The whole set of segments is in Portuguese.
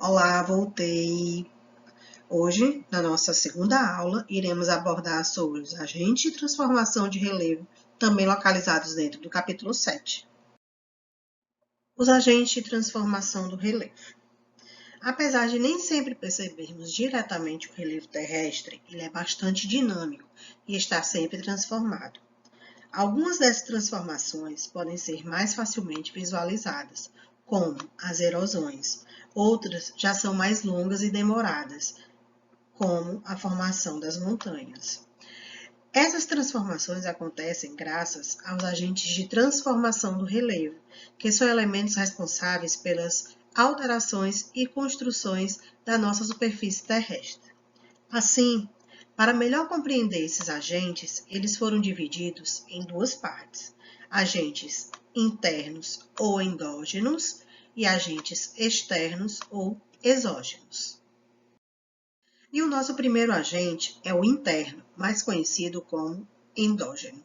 Olá, voltei! Hoje, na nossa segunda aula, iremos abordar sobre os agentes de transformação de relevo, também localizados dentro do capítulo 7. Os agentes de transformação do relevo. Apesar de nem sempre percebermos diretamente o relevo terrestre, ele é bastante dinâmico e está sempre transformado. Algumas dessas transformações podem ser mais facilmente visualizadas, como as erosões. Outras já são mais longas e demoradas, como a formação das montanhas. Essas transformações acontecem graças aos agentes de transformação do relevo, que são elementos responsáveis pelas alterações e construções da nossa superfície terrestre. Assim, para melhor compreender esses agentes, eles foram divididos em duas partes: agentes internos ou endógenos e agentes externos ou exógenos. E o nosso primeiro agente é o interno, mais conhecido como endógeno.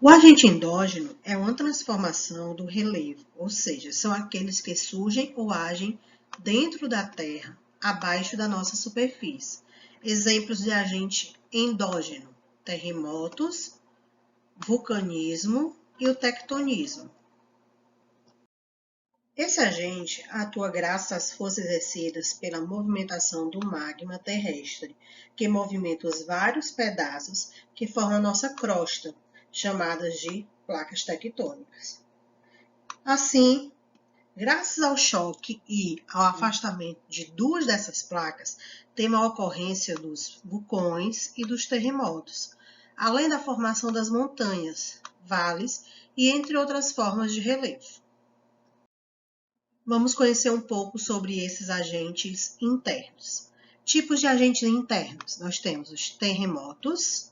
O agente endógeno é uma transformação do relevo, ou seja, são aqueles que surgem ou agem dentro da Terra, abaixo da nossa superfície. Exemplos de agente endógeno: terremotos, vulcanismo e o tectonismo. Esse agente atua graças às forças exercidas pela movimentação do magma terrestre, que movimenta os vários pedaços que formam a nossa crosta, chamadas de placas tectônicas. Assim, graças ao choque e ao afastamento de duas dessas placas, temos a ocorrência dos vulcões e dos terremotos, além da formação das montanhas, vales e entre outras formas de relevo. Vamos conhecer um pouco sobre esses agentes internos. Tipos de agentes internos: nós temos os terremotos,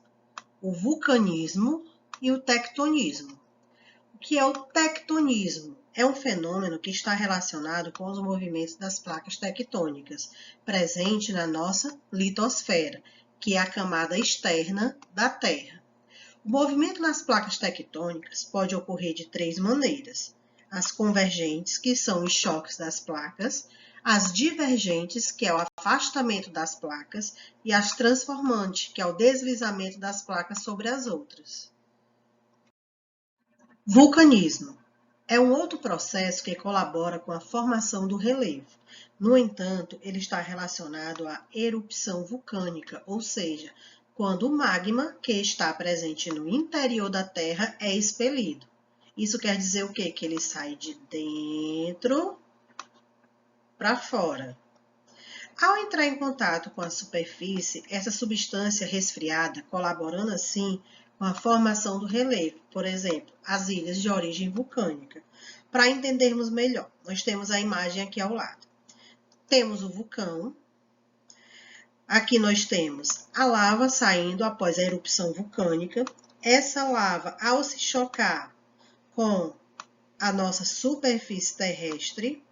o vulcanismo e o tectonismo. O que é o tectonismo? É um fenômeno que está relacionado com os movimentos das placas tectônicas, presente na nossa litosfera, que é a camada externa da Terra. O movimento das placas tectônicas pode ocorrer de três maneiras: as convergentes, que são os choques das placas, as divergentes, que é o afastamento das placas, e as transformantes, que é o deslizamento das placas sobre as outras. Vulcanismo é um outro processo que colabora com a formação do relevo. No entanto, ele está relacionado à erupção vulcânica, ou seja, quando o magma que está presente no interior da Terra é expelido. Isso quer dizer o quê? Que ele sai de dentro para fora. Ao entrar em contato com a superfície, essa substância resfriada, colaborando assim com a formação do relevo, por exemplo, as ilhas de origem vulcânica. Para entendermos melhor, nós temos a imagem aqui ao lado. Temos o vulcão. Aqui nós temos a lava saindo após a erupção vulcânica. Essa lava, ao se chocar com a nossa superfície terrestre,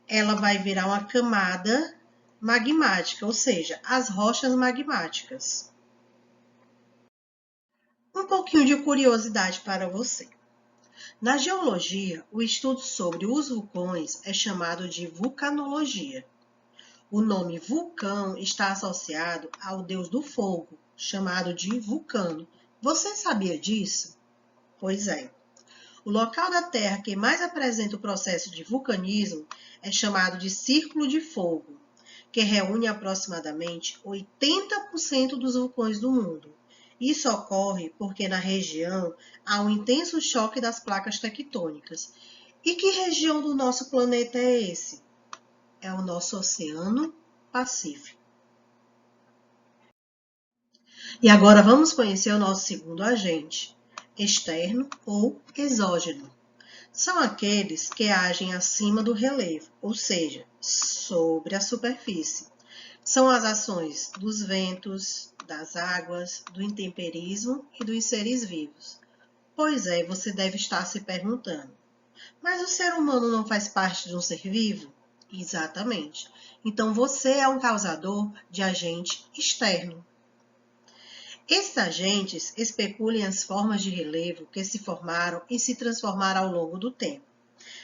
ela vai virar uma camada magmática, ou seja, as rochas magmáticas. Um pouquinho de curiosidade para você. Na geologia, o estudo sobre os vulcões é chamado de vulcanologia. O nome vulcão está associado ao deus do fogo, chamado de Vulcano. Você sabia disso? Pois é. O local da Terra que mais apresenta o processo de vulcanismo é chamado de Círculo de Fogo, que reúne aproximadamente 80% dos vulcões do mundo. Isso ocorre porque na região há um intenso choque das placas tectônicas. E que região do nosso planeta é esse? É o nosso Oceano Pacífico. E agora vamos conhecer o nosso segundo agente, externo ou exógeno. São aqueles que agem acima do relevo, ou seja, sobre a superfície. São as ações dos ventos, das águas, do intemperismo e dos seres vivos. Pois é, você deve estar se perguntando: mas o ser humano não faz parte de um ser vivo? Exatamente. Então você é um causador de agente externo. Esses agentes especulam as formas de relevo que se formaram e se transformaram ao longo do tempo.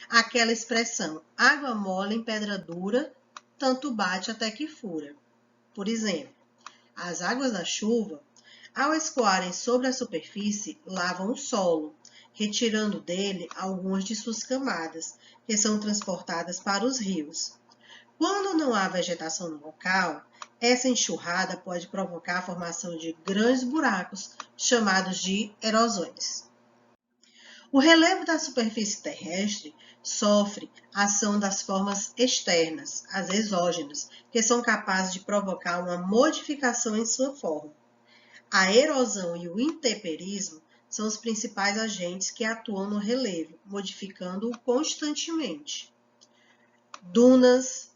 aquela expressão água mole em pedra dura, tanto bate até que fura. Por exemplo, as águas da chuva, ao escoarem sobre a superfície, lavam o solo, retirando dele algumas de suas camadas, que são transportadas para os rios. Quando não há vegetação no local, essa enxurrada pode provocar a formação de grandes buracos, chamados de erosões. O relevo da superfície terrestre sofre a ação das formas externas, as exógenas, que são capazes de provocar uma modificação em sua forma. A erosão e o intemperismo são os principais agentes que atuam no relevo, modificando-o constantemente. Dunas,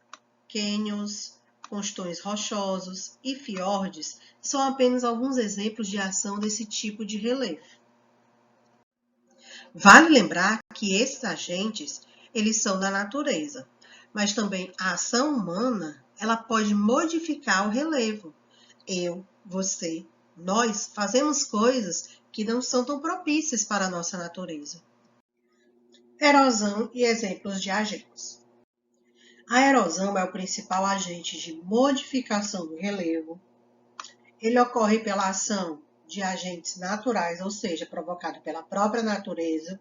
cânions, constões rochosos e fiordes são apenas alguns exemplos de ação desse tipo de relevo. Vale lembrar que esses agentes, eles são da natureza, mas também a ação humana, ela pode modificar o relevo. Eu, você, nós fazemos coisas que não são tão propícias para a nossa natureza. Erosão e exemplos de agentes. A erosão é o principal agente de modificação do relevo. Ele ocorre pela ação de agentes naturais, ou seja, provocado pela própria natureza.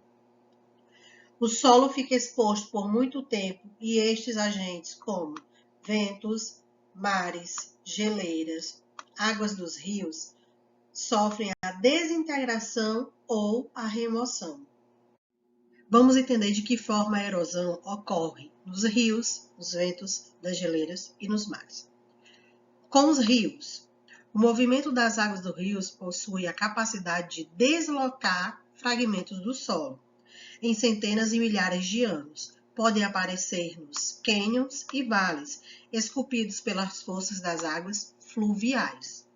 O solo fica exposto por muito tempo e estes agentes, como ventos, mares, geleiras, águas dos rios, sofrem a desintegração ou a remoção. Vamos entender de que forma a erosão ocorre nos rios, nos ventos, nas geleiras e nos mares. Com os rios, o movimento das águas dos rios possui a capacidade de deslocar fragmentos do solo. Em centenas e milhares de anos, podem aparecer nos cânions e vales, esculpidos pelas forças das águas fluviais.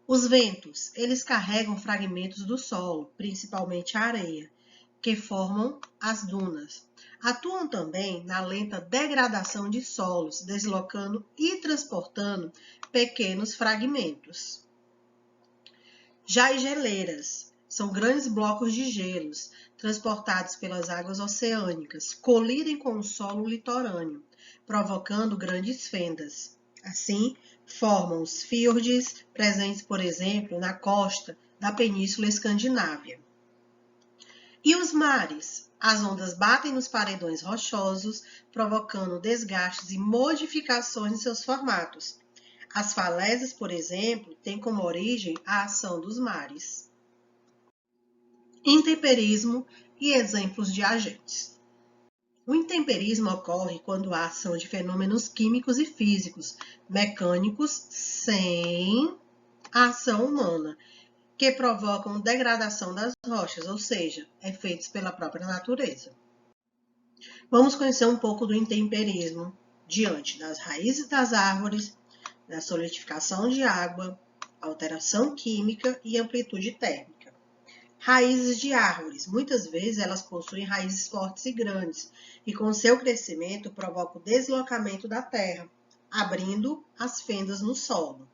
Os ventos, eles carregam fragmentos do solo, principalmente a areia, que formam as dunas. Atuam também na lenta degradação de solos, deslocando e transportando pequenos fragmentos. Já as geleiras são grandes blocos de gelos, transportados pelas águas oceânicas, colidem com o solo litorâneo, provocando grandes fendas. Assim, formam os fiordes, presentes, por exemplo, na costa da Península Escandinávia. E os mares? As ondas batem nos paredões rochosos, provocando desgastes e modificações em seus formatos. As falésias, por exemplo, têm como origem a ação dos mares. Intemperismo e exemplos de agentes. O intemperismo ocorre quando há ação de fenômenos químicos e físicos, mecânicos, sem a ação humana, que provocam degradação das rochas, ou seja, efeitos pela própria natureza. Vamos conhecer um pouco do intemperismo diante das raízes das árvores, da solidificação de água, alteração química e amplitude térmica. Raízes de árvores. Muitas vezes elas possuem raízes fortes e grandes, e com seu crescimento provocam o deslocamento da terra, abrindo as fendas no solo.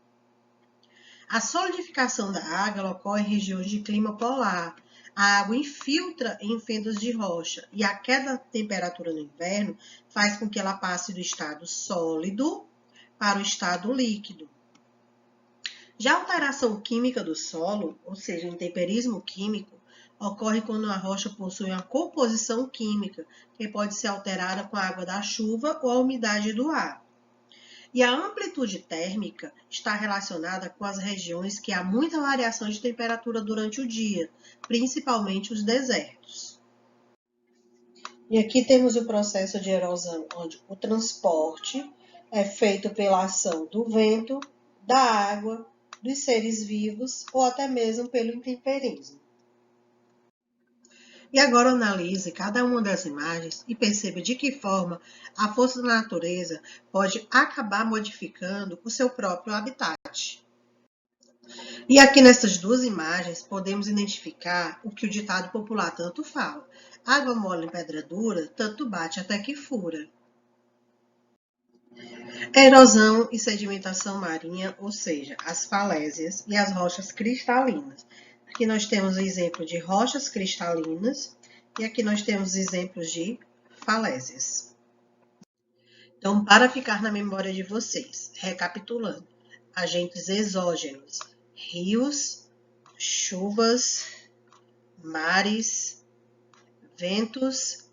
A solidificação da água ocorre em regiões de clima polar. A água infiltra em fendas de rocha e a queda da temperatura no inverno faz com que ela passe do estado sólido para o estado líquido. Já a alteração química do solo, ou seja, o intemperismo químico, ocorre quando a rocha possui uma composição química que pode ser alterada com a água da chuva ou a umidade do ar. E a amplitude térmica está relacionada com as regiões que há muita variação de temperatura durante o dia, principalmente os desertos. E aqui temos o processo de erosão, onde o transporte é feito pela ação do vento, da água, dos seres vivos ou até mesmo pelo intemperismo. E agora analise cada uma das imagens e perceba de que forma a força da natureza pode acabar modificando o seu próprio habitat. E aqui nessas duas imagens podemos identificar o que o ditado popular tanto fala: água mole em pedra dura, tanto bate até que fura. Erosão e sedimentação marinha, ou seja, as falésias e as rochas cristalinas. Aqui nós temos o exemplo de rochas cristalinas, E aqui nós temos exemplos de falésias. Então, para ficar na memória de vocês, recapitulando, agentes exógenos, rios, chuvas, mares, ventos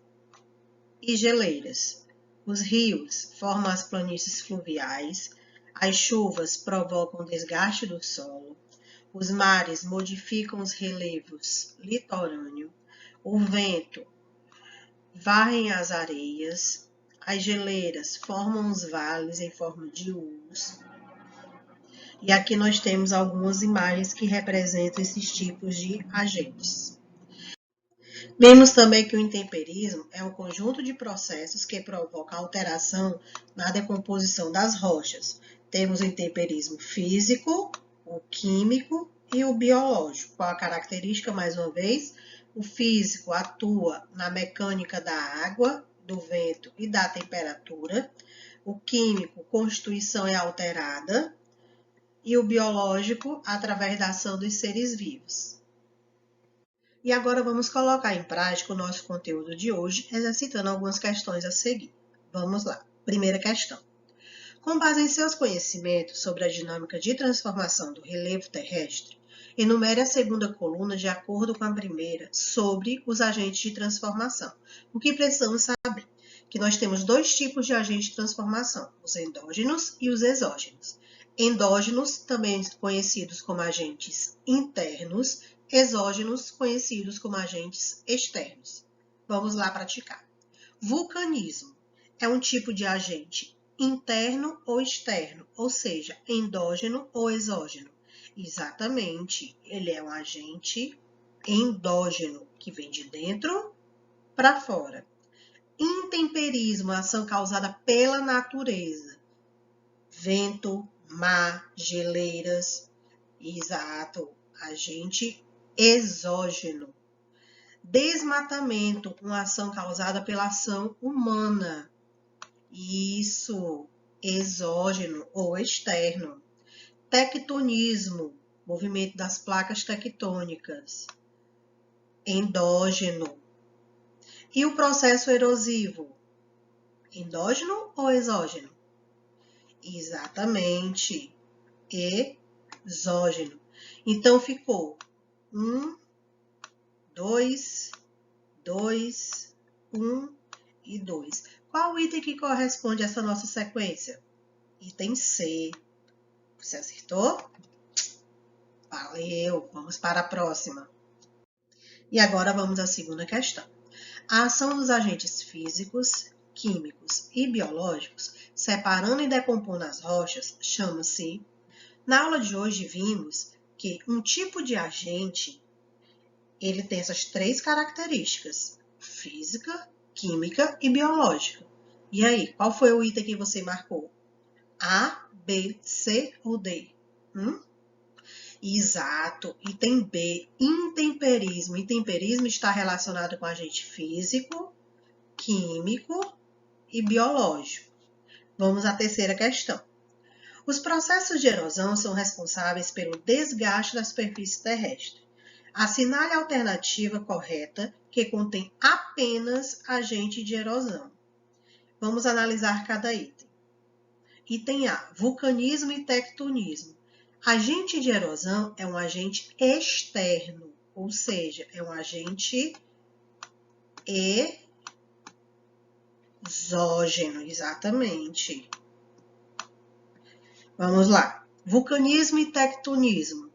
e geleiras. Os rios formam as planícies fluviais, as chuvas provocam o desgaste do solo, os mares modificam os relevos litorâneos, o vento varre as areias, as geleiras formam os vales em forma de U's. E aqui nós temos algumas imagens que representam esses tipos de agentes. Vemos também que o intemperismo é um conjunto de processos que provoca alteração na decomposição das rochas. Temos o intemperismo físico, o químico e o biológico. Qual a característica, mais uma vez? O físico atua na mecânica da água, do vento e da temperatura. O químico, constituição é alterada. E o biológico, através da ação dos seres vivos. E agora vamos colocar em prática o nosso conteúdo de hoje, exercitando algumas questões a seguir. Vamos lá. Primeira questão. Com base em seus conhecimentos sobre a dinâmica de transformação do relevo terrestre, enumere a segunda coluna de acordo com a primeira sobre os agentes de transformação. O que precisamos saber? Que nós temos dois tipos de agentes de transformação, os endógenos e os exógenos. Endógenos, também conhecidos como agentes internos, exógenos, conhecidos como agentes externos. Vamos lá praticar. Vulcanismo é um tipo de agente interno ou externo, ou seja, endógeno ou exógeno. Exatamente, ele é um agente endógeno, que vem de dentro para fora. Intemperismo, ação causada pela natureza. Vento, mar, geleiras, exato, agente exógeno. Desmatamento, uma ação causada pela ação humana. Isso, exógeno ou externo. Tectonismo, movimento das placas tectônicas. Endógeno. E o processo erosivo, endógeno ou exógeno? Exatamente, exógeno. Então ficou 1, 2, 2, 1 e 2. Qual o item que corresponde a essa nossa sequência? Item C. Você acertou? Valeu! Vamos para a próxima. E agora vamos à segunda questão. A ação dos agentes físicos, químicos e biológicos, separando e decompondo as rochas, chama-se... Na aula de hoje vimos que um tipo de agente, ele tem essas três características, física, química e biológica. E aí, qual foi o item que você marcou? A, B, C ou D? Exato, item B, intemperismo. Intemperismo está relacionado com agente físico, químico e biológico. Vamos à terceira questão. Os processos de erosão são responsáveis pelo desgaste da superfície terrestre. Assinale a alternativa correta que contém apenas agente de erosão. Vamos analisar cada item. Item A, vulcanismo e tectonismo. Agente de erosão é um agente externo, ou seja, é um agente exógeno, exatamente. Vamos lá. Vulcanismo e tectonismo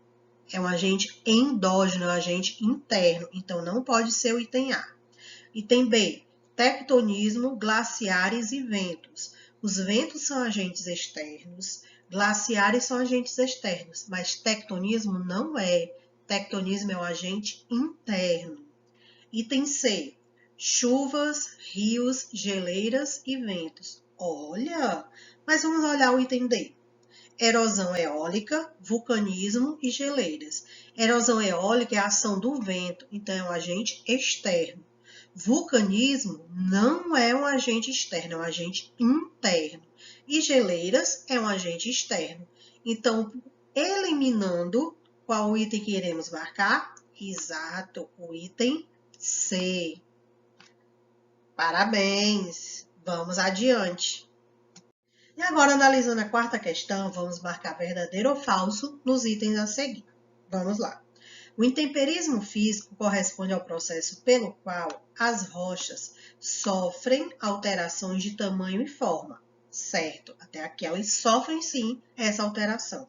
é um agente endógeno, é um agente interno, então não pode ser o item A. Item B, tectonismo, glaciares e ventos. Os ventos são agentes externos, glaciares são agentes externos, mas tectonismo não é. Tectonismo é um agente interno. Item C, chuvas, rios, geleiras e ventos. Olha, mas vamos olhar o item D. Erosão eólica, vulcanismo e geleiras. Erosão eólica é a ação do vento, então é um agente externo. Vulcanismo não é um agente externo, é um agente interno. E geleiras é um agente externo. Então, eliminando, qual o item que iremos marcar? Exato, o item C. Parabéns! Vamos adiante. E agora, analisando a quarta questão, vamos marcar verdadeiro ou falso nos itens a seguir. Vamos lá. O intemperismo físico corresponde ao processo pelo qual as rochas sofrem alterações de tamanho e forma. Certo, até aqui elas sofrem sim essa alteração.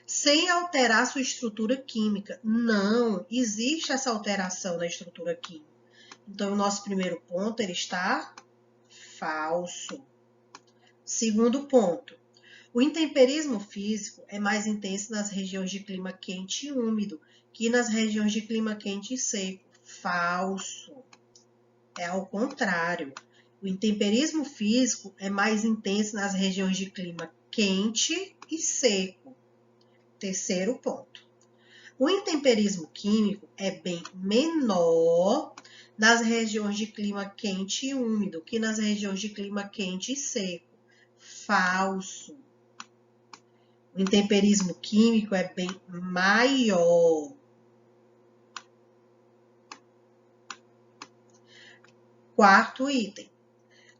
Sem alterar sua estrutura química. Não existe essa alteração na estrutura química. Então, o nosso primeiro ponto ele está falso. Segundo ponto. O intemperismo físico é mais intenso nas regiões de clima quente e úmido que nas regiões de clima quente e seco. Falso. É ao contrário. O intemperismo físico é mais intenso nas regiões de clima quente e seco. Terceiro ponto. O intemperismo químico é bem menor nas regiões de clima quente e úmido que nas regiões de clima quente e seco. Falso. O intemperismo químico é bem maior. Quarto item.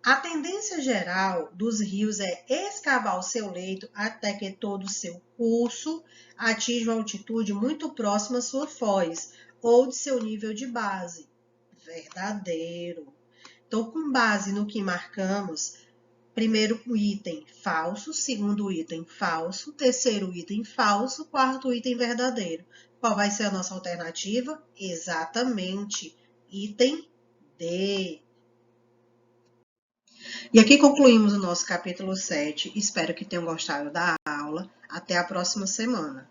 A tendência geral dos rios é escavar o seu leito até que todo o seu curso atinja uma altitude muito próxima à sua foz ou de seu nível de base. Verdadeiro. Então, com base no que marcamos, primeiro item falso, segundo item falso, terceiro item falso, quarto item verdadeiro. Qual vai ser a nossa alternativa? Exatamente, item D. E aqui concluímos o nosso capítulo 7. Espero que tenham gostado da aula. Até a próxima semana.